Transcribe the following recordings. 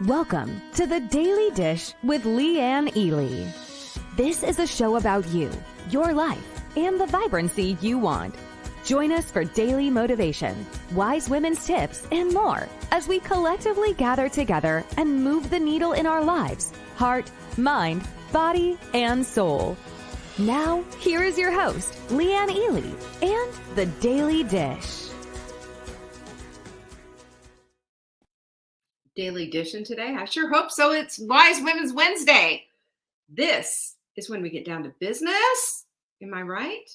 Welcome to the Daily Dish with Leanne Ely. This is a show about you, your life, and the vibrancy you want. Join us for daily motivation, wise women's tips, and more as we collectively gather together and move the needle in our lives, heart, mind, body, and soul. Now, here is your host, Leanne Ely, and the Daily Dish. Daily Dishing today? I sure hope so. It's Wise Women's Wednesday. This is when we get down to business. Am I right?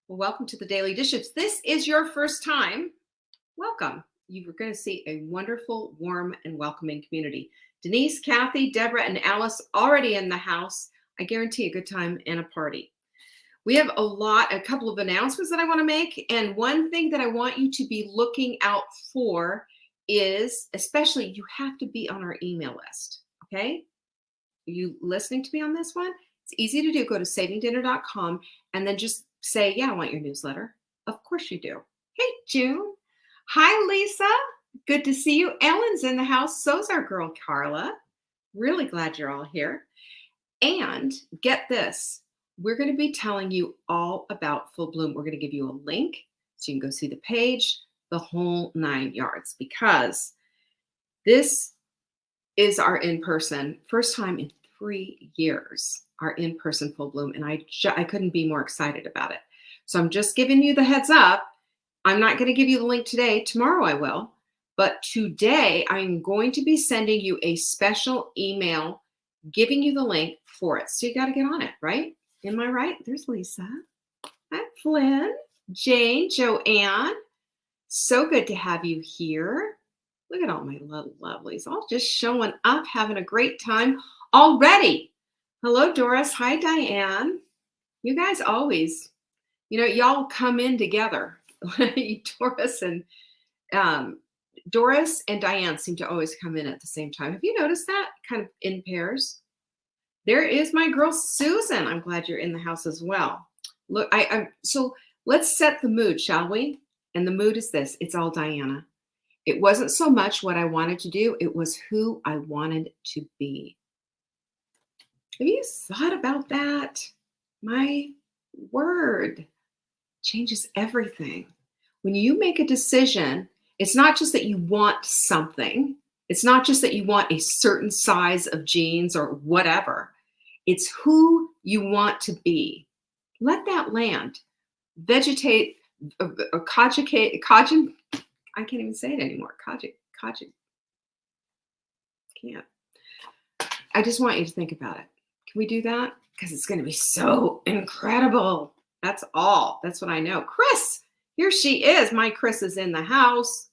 Well, welcome to the Daily Dish. If this is your first time, welcome. You're going to see a wonderful, warm, and welcoming community. Denise, Kathy, Deborah, and Alice already in the house. I guarantee a good time and a party. We have a couple of announcements that I want to make. And one thing that I want you to be looking out for is, especially, you have to be on our email list. Okay? Are you listening to me on this one? It's easy to do. Go to savingdinner.com and then just say, yeah, I want your newsletter. Of course you do. Hey, June. Hi, Lisa. Good to see you. Ellen's in the house. So's our girl, Carla. Really glad you're all here. And get this. We're going to be telling you all about Full Bloom. We're going to give you a link so you can go see the page, the whole 9 yards, because this is our in-person, first time in 3 years, our in-person Full Bloom. And I couldn't be more excited about it. So I'm just giving you the heads up. I'm not going to give you the link today. Tomorrow I will. But today I'm going to be sending you a special email giving you the link for it. So you got to get on it, right? Am I right? There's Lisa. Hi, Flynn, Jane, Joanne. So good to have you here. Look at all my little lovelies, all just showing up, having a great time already. Hello, Doris. Hi, Diane. You guys always, y'all come in together. Doris and Diane seem to always come in at the same time. Have you noticed that? Kind of in pairs. There is my girl, Susan. I'm glad you're in the house as well. Look, so let's set the mood, shall we? And the mood is this. It's all Diana. It wasn't so much what I wanted to do. It was who I wanted to be. Have you thought about that? My word changes everything. When you make a decision, it's not just that you want something. It's not just that you want a certain size of jeans or whatever. It's who you want to be. Let that land. Vegetate, cogicate, I can't even say it anymore. Can't. I just want you to think about it. Can we do that? Because it's going to be so incredible. That's all. That's what I know. Chris, here she is. My Chris is in the house.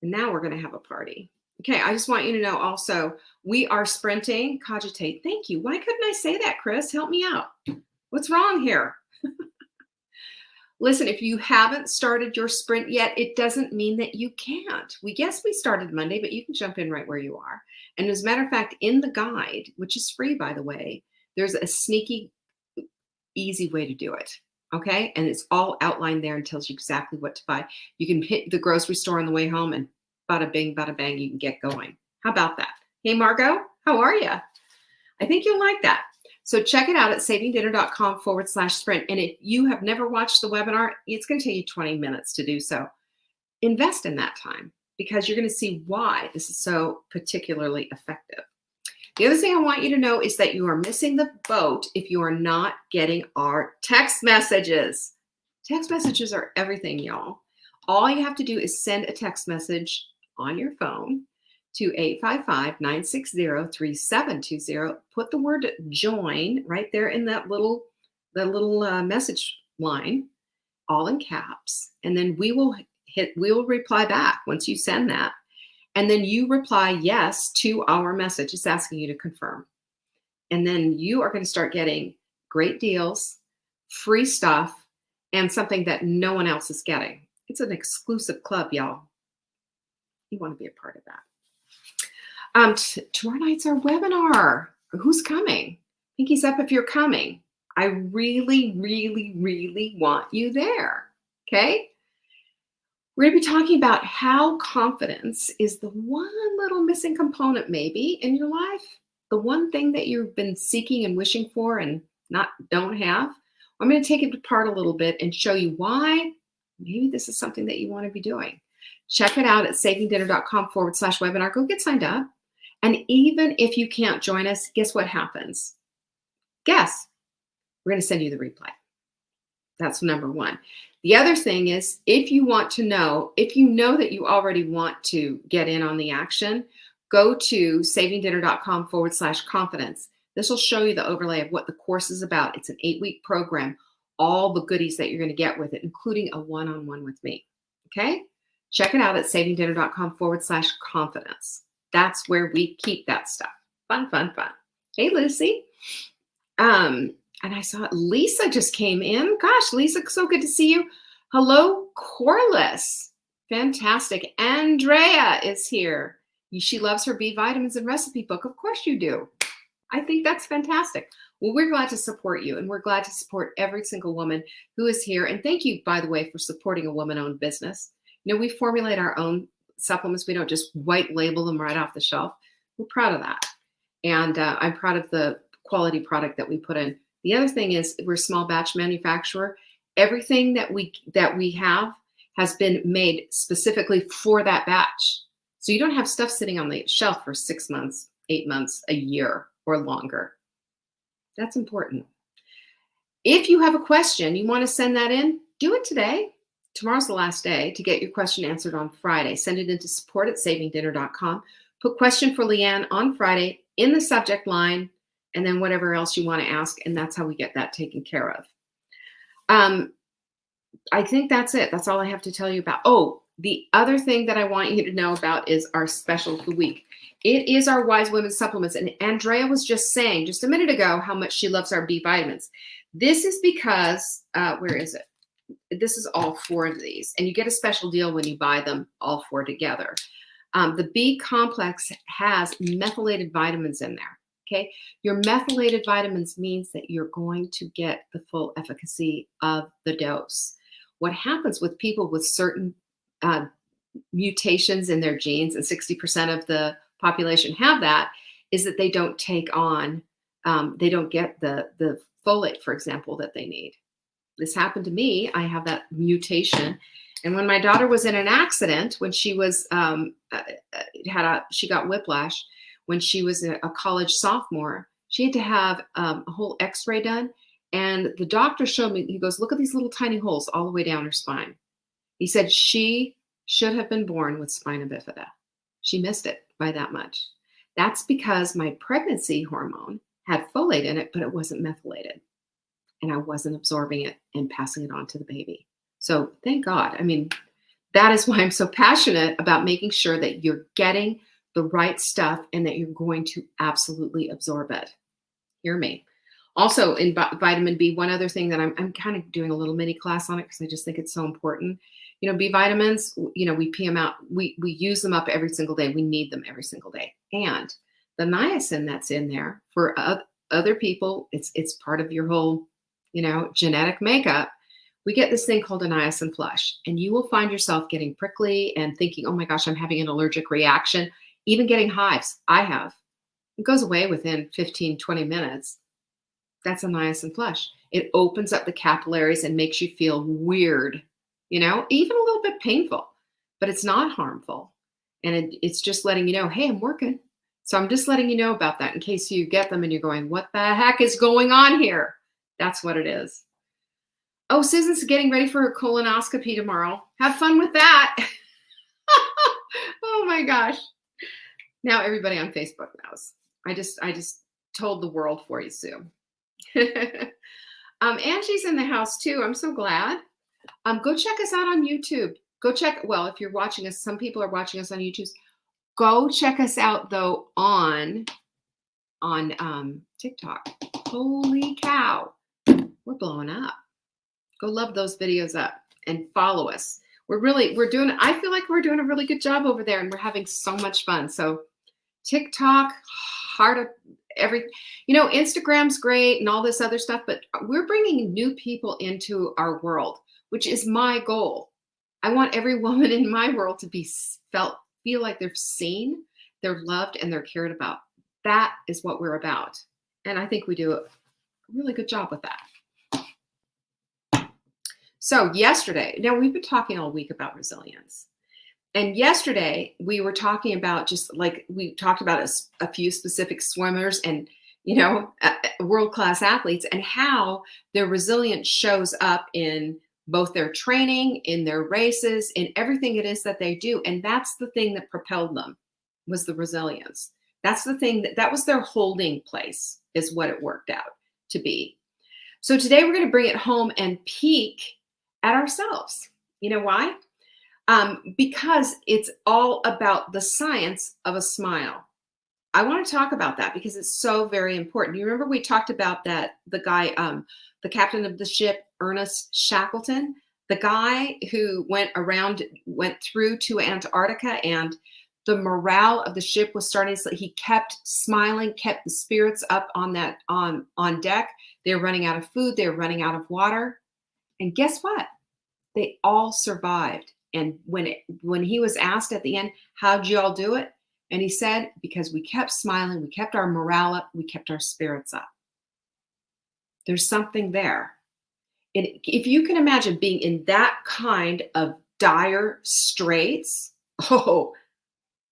And now we're going to have a party. Okay, I just want you to know also, we are sprinting. Cogitate. Thank you. Why couldn't I say that, Chris? Help me out. What's wrong here? Listen, if you haven't started your sprint yet, it doesn't mean that you can't. We started Monday, but you can jump in right where you are. And as a matter of fact, in the guide, which is free, by the way, there's a sneaky, easy way to do it. Okay. And it's all outlined there and tells you exactly what to buy. You can hit the grocery store on the way home and bada bing, bada bang, you can get going. How about that? Hey, Margot, how are you? I think you'll like that. So check it out at savingdinner.com/sprint. And if you have never watched the webinar, it's going to take you 20 minutes to do so. Invest in that time because you're going to see why this is so particularly effective. The other thing I want you to know is that you are missing the boat if you are not getting our text messages. Text messages are everything, y'all. All you have to do is send a text message on your phone to 855-960-3720. Put the word join right there in that little message line, all in caps. And then we will reply back once you send that. And then you reply yes to our message. It's asking you to confirm. And then you are going to start getting great deals, free stuff, and something that no one else is getting. It's an exclusive club, y'all. You want to be a part of that. Tomorrow night's our webinar. Who's coming? Pinky's up if you're coming. I really, really, really want you there. Okay? We're going to be talking about how confidence is the one little missing component maybe in your life, the one thing that you've been seeking and wishing for and don't have. I'm going to take it apart a little bit and show you why maybe this is something that you want to be doing. Check it out at savingdinner.com/webinar. Go get signed up. And even if you can't join us, guess what happens? Guess. We're going to send you the replay. That's number one. The other thing is, if you know that you already want to get in on the action, go to savingdinner.com/confidence. This will show you the overlay of what the course is about. It's an 8-week program, all the goodies that you're going to get with it, including a one-on-one with me. Okay? Check it out at savingdinner.com/confidence. That's where we keep that stuff. Fun, fun, fun. Hey, Lucy. And I saw Lisa just came in. Gosh, Lisa, so good to see you. Hello, Corliss. Fantastic. Andrea is here. She loves her B vitamins and recipe book. Of course you do. I think that's fantastic. Well, we're glad to support you, and we're glad to support every single woman who is here. And thank you, by the way, for supporting a woman-owned business. We formulate our own supplements. We don't just white label them right off the shelf. We're proud of that. And I'm proud of the quality product that we put in. The other thing is we're a small batch manufacturer. Everything that we have has been made specifically for that batch. So you don't have stuff sitting on the shelf for 6 months, 8 months, a year, or longer. That's important. If you have a question, you want to send that in, do it today. Tomorrow's the last day to get your question answered on Friday. Send it into support@savingdinner.com. Put question for Leanne on Friday in the subject line, and then whatever else you want to ask, and that's how we get that taken care of. I think that's it. That's all I have to tell you about. Oh, the other thing that I want you to know about is our special of the week. It is our Wise Women Supplements, and Andrea was just saying just a minute ago how much she loves our B vitamins. This is because, where is it? This is all 4 of these, and you get a special deal when you buy them all 4 together. The B complex has methylated vitamins in there. Okay, your methylated vitamins means that you're going to get the full efficacy of the dose. What happens with people with certain mutations in their genes, and 60% of the population have that, is that they don't take on, they don't get the folate, for example, that they need. This happened to me. I have that mutation. And when my daughter was in an accident, when she was, she got whiplash, when she was a college sophomore, she had to have a whole x-ray done. And the doctor showed me, he goes, look at these little tiny holes all the way down her spine. He said she should have been born with spina bifida. She missed it by that much. That's because my pregnancy hormone had folate in it, but it wasn't methylated. And I wasn't absorbing it and passing it on to the baby. So thank God. I mean, that is why I'm so passionate about making sure that you're getting the right stuff and that you're going to absolutely absorb it. Hear me. Also in vitamin B, one other thing that I'm kind of doing a little mini class on it because I just think it's so important. B vitamins, we pee them out. We use them up every single day. We need them every single day. And the niacin that's in there for other people, it's part of your whole, genetic makeup. We get this thing called a niacin flush, and you will find yourself getting prickly and thinking, oh my gosh, I'm having an allergic reaction, even getting hives. I have. It goes away within 15, 20 minutes. That's a niacin flush. It opens up the capillaries and makes you feel weird, even a little bit painful, but it's not harmful. And it's just letting you know, hey, I'm working. So I'm just letting you know about that in case you get them and you're going, what the heck is going on here? That's what it is. Oh, Susan's getting ready for her colonoscopy tomorrow. Have fun with that. Oh my gosh. Now everybody on Facebook knows. I just told the world for you, Sue. Angie's in the house too. I'm so glad. Go check us out on YouTube. If you're watching us, some people are watching us on YouTube. Go check us out though on TikTok. Holy cow. We're blowing up. Go love those videos up and follow us. I feel like we're doing a really good job over there and we're having so much fun. So TikTok, Instagram's great and all this other stuff, but we're bringing new people into our world, which is my goal. I want every woman in my world to feel like they're seen, they're loved, and they're cared about. That is what we're about. And I think we do a really good job with that. So yesterday, now we've been talking all week about resilience. And yesterday we were talking about, just like we talked about a few specific swimmers and, world-class athletes, and how their resilience shows up in both their training, in their races, in everything it is that they do. And that's the thing that propelled them, was the resilience. That's the thing that was their holding place, is what it worked out to be. So today we're going to bring it home and peek at ourselves. You know why? Because it's all about the science of a smile. I want to talk about that because it's so very important. You remember we talked about that, the guy, the captain of the ship, Ernest Shackleton, the guy who went through to Antarctica, and the morale of the ship was starting to, he kept smiling, kept the spirits up on deck. They were running out of food. They were running out of water. And guess what? They all survived. And when he was asked at the end, how'd you all do it? And he said, because we kept smiling, we kept our morale up, we kept our spirits up. There's something there. And if you can imagine being in that kind of dire straits,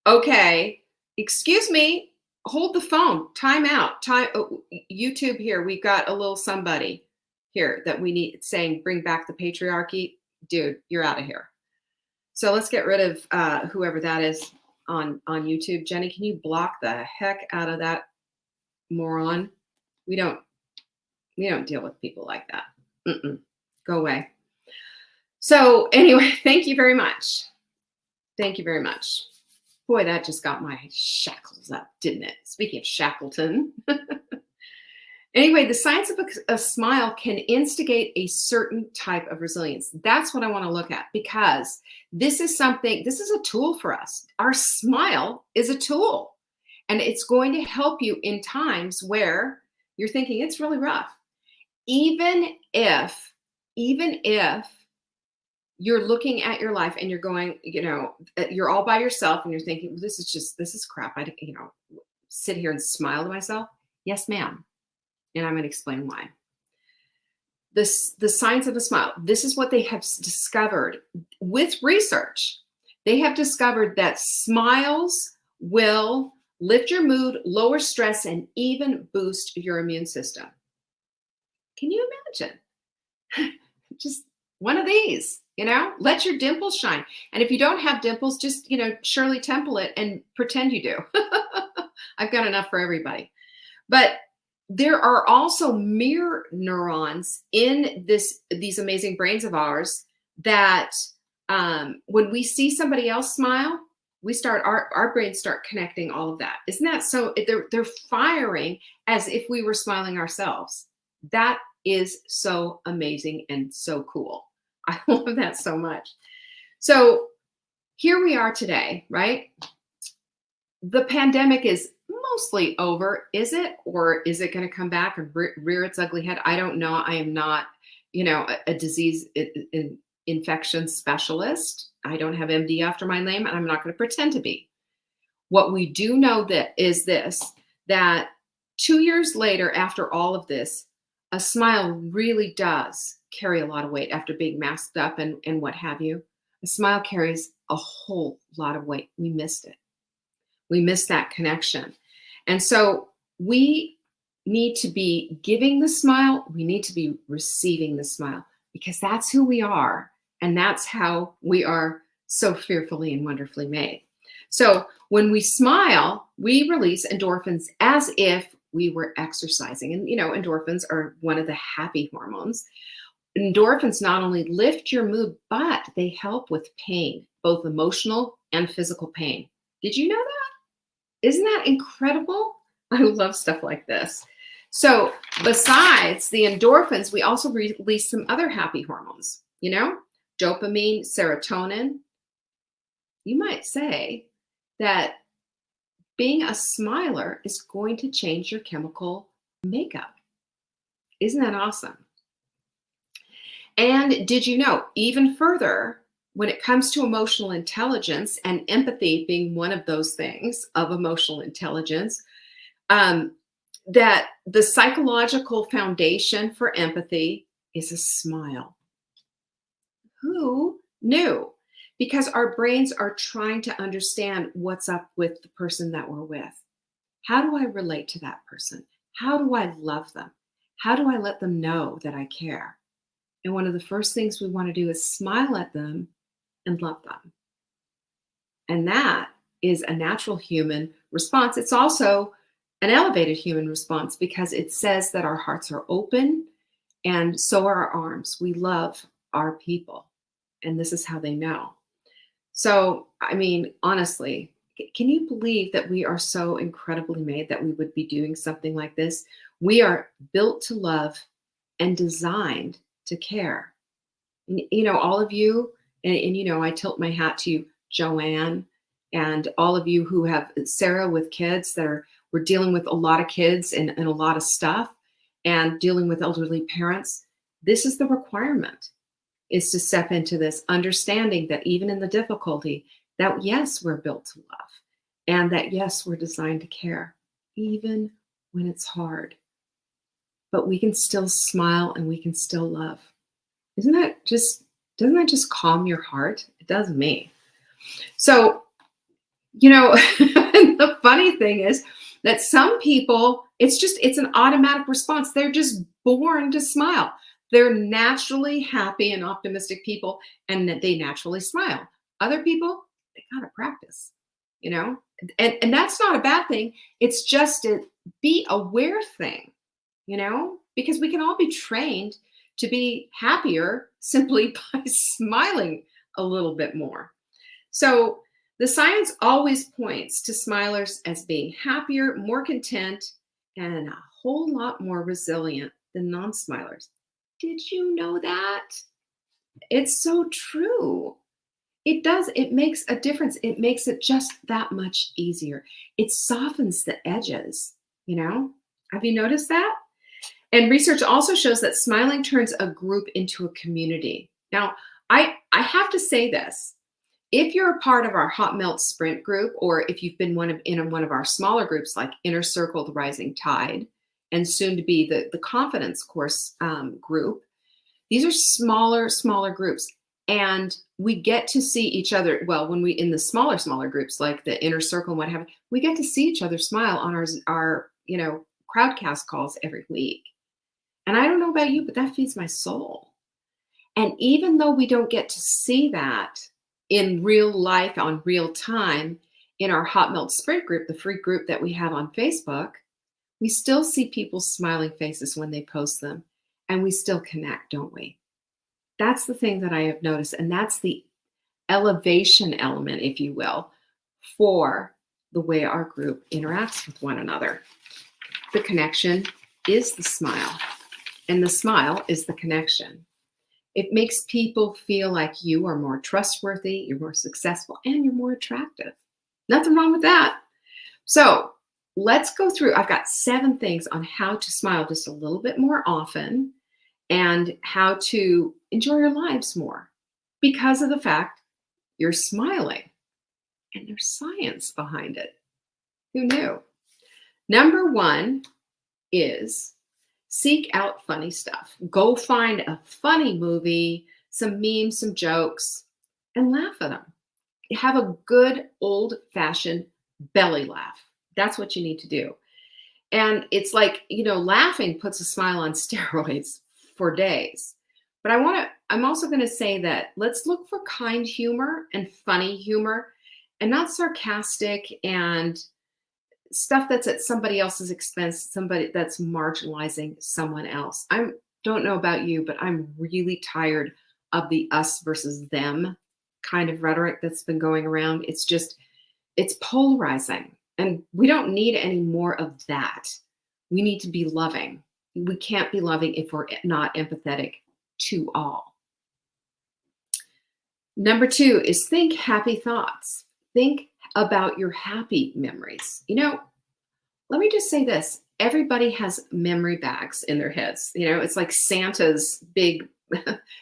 okay, excuse me, hold the phone, time out, YouTube here, we've got a little somebody here that we need saying, bring back the patriarchy. Dude, you're out of here. So let's get rid of whoever that is on YouTube. Jenny, can you block the heck out of that moron? We don't deal with people like that. Go away. So anyway, thank you very much. Thank you very much. Boy, that just got my shackles up, didn't it? Speaking of Shackleton. Anyway, the science of a smile can instigate a certain type of resilience. That's what I want to look at, because this is a tool for us. Our smile is a tool, and it's going to help you in times where you're thinking it's really rough. Even if you're looking at your life and you're going, you're all by yourself and you're thinking, this is crap. I sit here and smile to myself. Yes, ma'am. And I'm going to explain why. The science of a smile. This is what they have discovered with research. They have discovered that smiles will lift your mood, lower stress, and even boost your immune system. Can you imagine? Just one of these, let your dimples shine. And if you don't have dimples, just, Shirley Temple it and pretend you do. I've got enough for everybody. But there are also mirror neurons in these amazing brains of ours that when we see somebody else smile, our brains start connecting all of that. Isn't that so? They're firing as if we were smiling ourselves. That is so amazing and so cool. I love that so much. So here we are today, right? The pandemic is mostly over. Is it? Or is it going to come back and rear its ugly head? I don't know. I am not, a disease infection specialist. I don't have MD after my name, and I'm not going to pretend to be. What we do know that 2 years later, after all of this, a smile really does carry a lot of weight after being masked up and what have you. A smile carries a whole lot of weight. We missed it. We missed that connection. And so we need to be giving the smile. We need to be receiving the smile, because that's who we are. And that's how we are so fearfully and wonderfully made. So when we smile, we release endorphins as if we were exercising. And, endorphins are one of the happy hormones. Endorphins not only lift your mood, but they help with pain, both emotional and physical pain. Did you know that? Isn't that incredible? I love stuff like this. So besides the endorphins, we also release some other happy hormones, dopamine, serotonin. You might say that being a smiler is going to change your chemical makeup. Isn't that awesome? And did you know, even further, when it comes to emotional intelligence and empathy being one of those things of emotional intelligence, um, that the psychological foundation for empathy is a smile. Who knew? Because our brains are trying to understand what's up with the person that we're with. How do I relate to that person? How do I love them? How do I let them know that I care? And one of the first things we want to do is smile at them and love them. And that is a natural human response. It's also an elevated human response because it says that our hearts are open and so are our arms. We love our people. And this is how they know. So, I mean, honestly, can you believe that we are so incredibly made that we would be doing something like this? We are built to love and designed to care. You know, all of you, and you know, I tilt my hat to you, Joanne, and all of you who have Sarah with kids that are, we're dealing with a lot of kids and a lot of stuff and dealing with elderly parents. This is the requirement, is to step into this understanding that even in the difficulty, that yes, we're built to love and that yes, we're designed to care, even when it's hard. But we can still smile and we can still love. Doesn't that just calm your heart? It does me. So, you know, the funny thing is that some people, it's an automatic response. They're just born to smile. They're naturally happy and optimistic people, and they naturally smile. Other people, they gotta practice, you know? And that's not a bad thing. It's just a be aware thing, you know? Because we can all be trained to be happier simply by smiling a little bit more. So the science always points to smilers as being happier, more content, and a whole lot more resilient than non-smilers. Did you know that? It's so true. It does. It makes a difference. It makes it just that much easier. It softens the edges, you know? Have you noticed that? And research also shows that smiling turns a group into a community. Now, I have to say this. If you're a part of our Hot Melt Sprint group, or if you've been in one of our smaller groups like Inner Circle, the Rising Tide, and soon to be the Confidence Course group, these are smaller groups. And we get to see each other. Well, when we in the smaller groups like the Inner Circle and what have you, we get to see each other smile on our crowdcast calls every week. And I don't know about you, but that feeds my soul. And even though we don't get to see that in real life on real time in our Hot Melt Sprint group, the free group that we have on Facebook, we still see people's smiling faces when they post them. And we still connect, don't we? That's the thing that I have noticed. And that's the elevation element, if you will, for the way our group interacts with one another. The connection is the smile. And the smile is the connection. It makes people feel like you are more trustworthy, you're more successful, and you're more attractive. Nothing wrong with that. So let's go through. I've got 7 things on how to smile just a little bit more often and how to enjoy your lives more because of the fact you're smiling. And there's science behind it. Who knew? Number 1 is seek out funny stuff. Go find a funny movie, some memes, some jokes, and laugh at them. Have a good old-fashioned belly laugh. That's what you need to do. And it's like, laughing puts a smile on steroids for days. But I'm also going to say that let's look for kind humor and funny humor and not sarcastic and stuff that's at somebody else's expense, somebody that's marginalizing someone else. I don't know about you, but I'm really tired of the us versus them kind of rhetoric that's been going around. It's polarizing, and we don't need any more of that. We need to be loving. We can't be loving if we're not empathetic to all. Number 2 is think happy thoughts. Think about your happy memories. Let me just say this. Everybody has memory bags in their heads. It's like Santa's big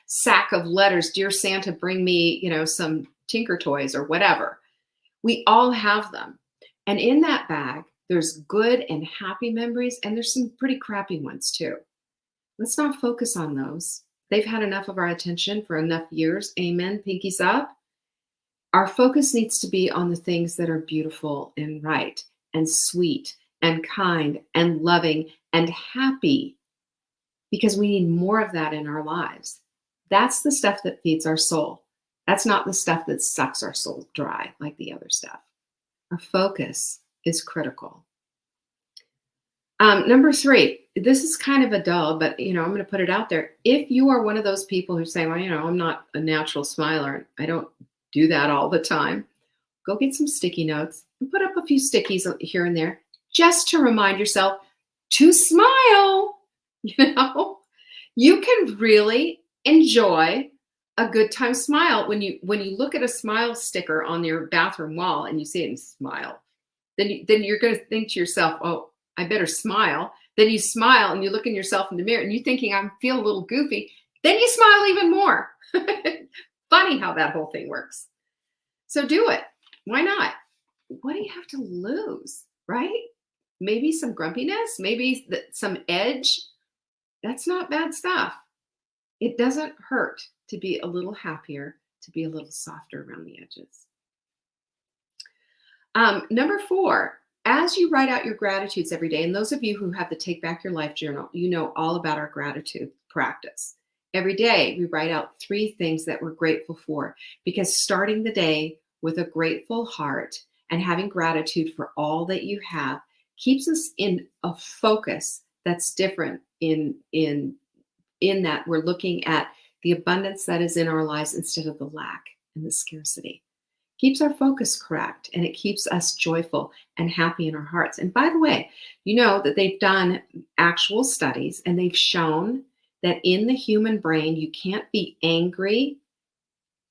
sack of letters, "Dear Santa, bring me, some Tinker Toys," or whatever. We all have them. And in that bag, there's good and happy memories, and there's some pretty crappy ones too. Let's not focus on those. They've had enough of our attention for enough years. Amen. Pinkies up. Our focus needs to be on the things that are beautiful and right and sweet and kind and loving and happy, because we need more of that in our lives. That's the stuff that feeds our soul. That's not the stuff that sucks our soul dry like the other stuff. Our focus is critical. Number 3, this is kind of a dull, but I'm going to put it out there. If you are one of those people who say, well, I'm not a natural smiler, I don't do that all the time, go get some sticky notes and put up a few stickies here and there just to remind yourself to smile. You can really enjoy a good time smile when you look at a smile sticker on your bathroom wall and you see it and smile. Then you're going to think to yourself, oh, I better smile. Then you smile and you look in yourself in the mirror and you're thinking, I feel a little goofy. Then you smile even more. Funny how that whole thing works. So do it. Why not? What do you have to lose, right? Maybe some grumpiness, maybe some edge. That's not bad stuff. It doesn't hurt to be a little happier, to be a little softer around the edges. Number 4, as you write out your gratitudes every day, and those of you who have the Take Back Your Life journal, you know all about our gratitude practice. Every day we write out 3 things that we're grateful for, because starting the day with a grateful heart and having gratitude for all that you have keeps us in a focus that's different in that we're looking at the abundance that is in our lives instead of the lack and the scarcity. Keeps our focus correct, and it keeps us joyful and happy in our hearts. And by the way, you know that they've done actual studies and they've shown that in the human brain, you can't be angry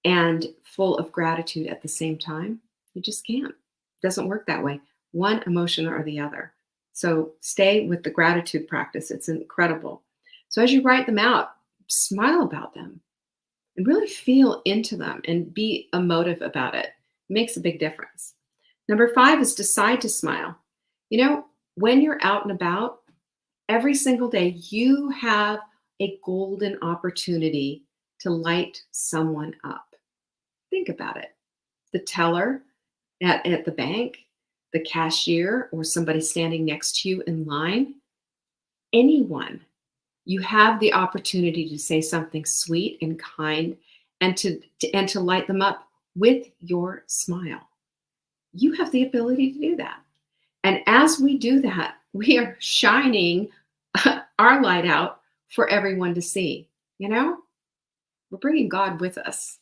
and full of gratitude at the same time. You just can't. It doesn't work that way. One emotion or the other. So stay with the gratitude practice. It's incredible. So as you write them out, smile about them and really feel into them and be emotive about it. It makes a big difference. Number 5 is decide to smile. When you're out and about, every single day, you have a golden opportunity to light someone up. Think about it. The teller at the bank, the cashier, or somebody standing next to you in line, anyone. You have the opportunity to say something sweet and kind and to light them up with your smile. You have the ability to do that. And as we do that, we are shining our light out for everyone to see. We're bringing God with us,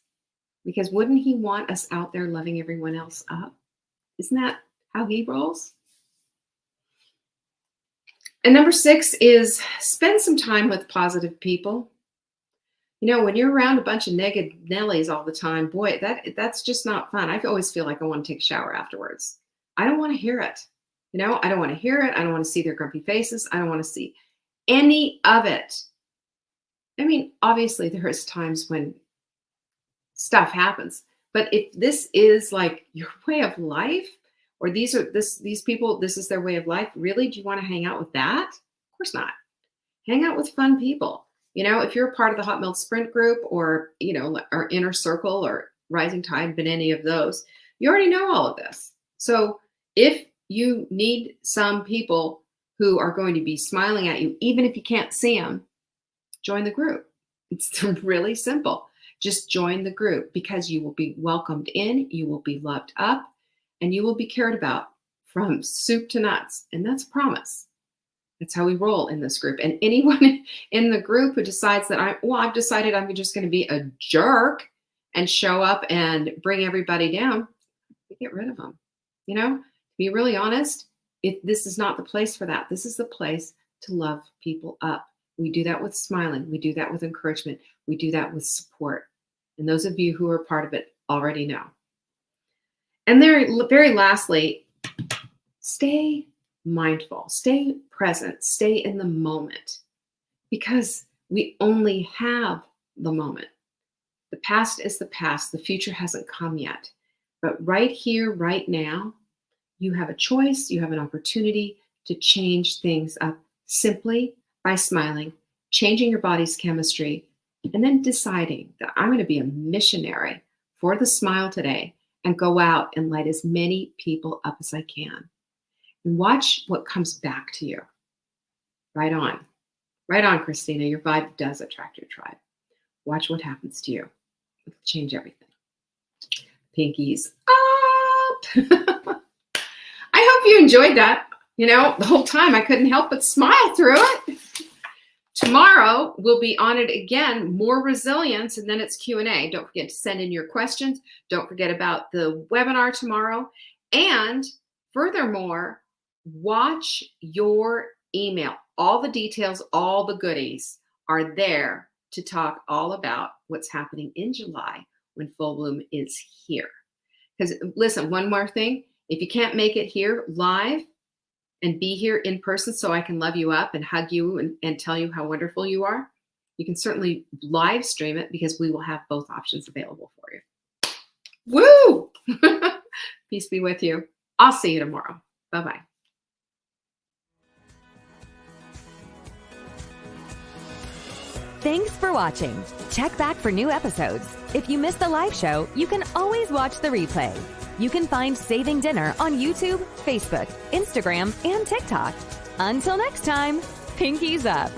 because wouldn't he want us out there loving everyone else up? Isn't that how he rolls? And number 6 is spend some time with positive people. When you're around a bunch of negative Nellies all the time, boy, that's just not fun. I always feel like I want to take a shower afterwards. I don't want to hear it. I don't want to hear it. I don't want to see their grumpy faces. I don't want to see any of it. I mean, obviously there is times when stuff happens, but if this is like your way of life, or these people, this is their way of life, really, do you want to hang out with that? Of course not. Hang out with fun people. If you're a part of the Hot Melt Sprint group, or, our Inner Circle or Rising Tide, been any of those, you already know all of this. So if you need some people who are going to be smiling at you, even if you can't see them, join the group. It's really simple. Just join the group, because you will be welcomed in, you will be loved up, and you will be cared about from soup to nuts. And that's a promise. That's how we roll in this group. And anyone in the group who decides that I've decided I'm just going to be a jerk and show up and bring everybody down, we get rid of them. To be really honest, this is not the place for that. This is the place to love people up. We do that with smiling. We do that with encouragement. We do that with support. And those of you who are part of it already know. And very lastly, stay mindful, stay present, stay in the moment, because we only have the moment. The past is the past. The future hasn't come yet. But right here, right now, you have a choice. You have an opportunity to change things up simply by smiling, changing your body's chemistry, and then deciding that I'm going to be a missionary for the smile today and go out and light as many people up as I can. And watch what comes back to you. Right on. Right on, Christina. Your vibe does attract your tribe. Watch what happens to you. It'll change everything. Pinkies up. I hope you enjoyed that. The whole time I couldn't help but smile through it. Tomorrow we'll be on it again, more resilience, and then it's Q&A. Don't forget to send in your questions. Don't forget about the webinar tomorrow. And furthermore, watch your email. All the details, all the goodies are there to talk all about what's happening in July when Full Bloom is here. Because listen, one more thing, if you can't make it here live and be here in person so I can love you up and hug you and tell you how wonderful you are, you can certainly live stream it because we will have both options available for you. Woo! Peace be with you. I'll see you tomorrow. Bye-bye. Thanks for watching. Check back for new episodes. If you missed the live show, you can always watch the replay. You can find Saving Dinner on YouTube, Facebook, Instagram, and TikTok. Until next time, pinkies up.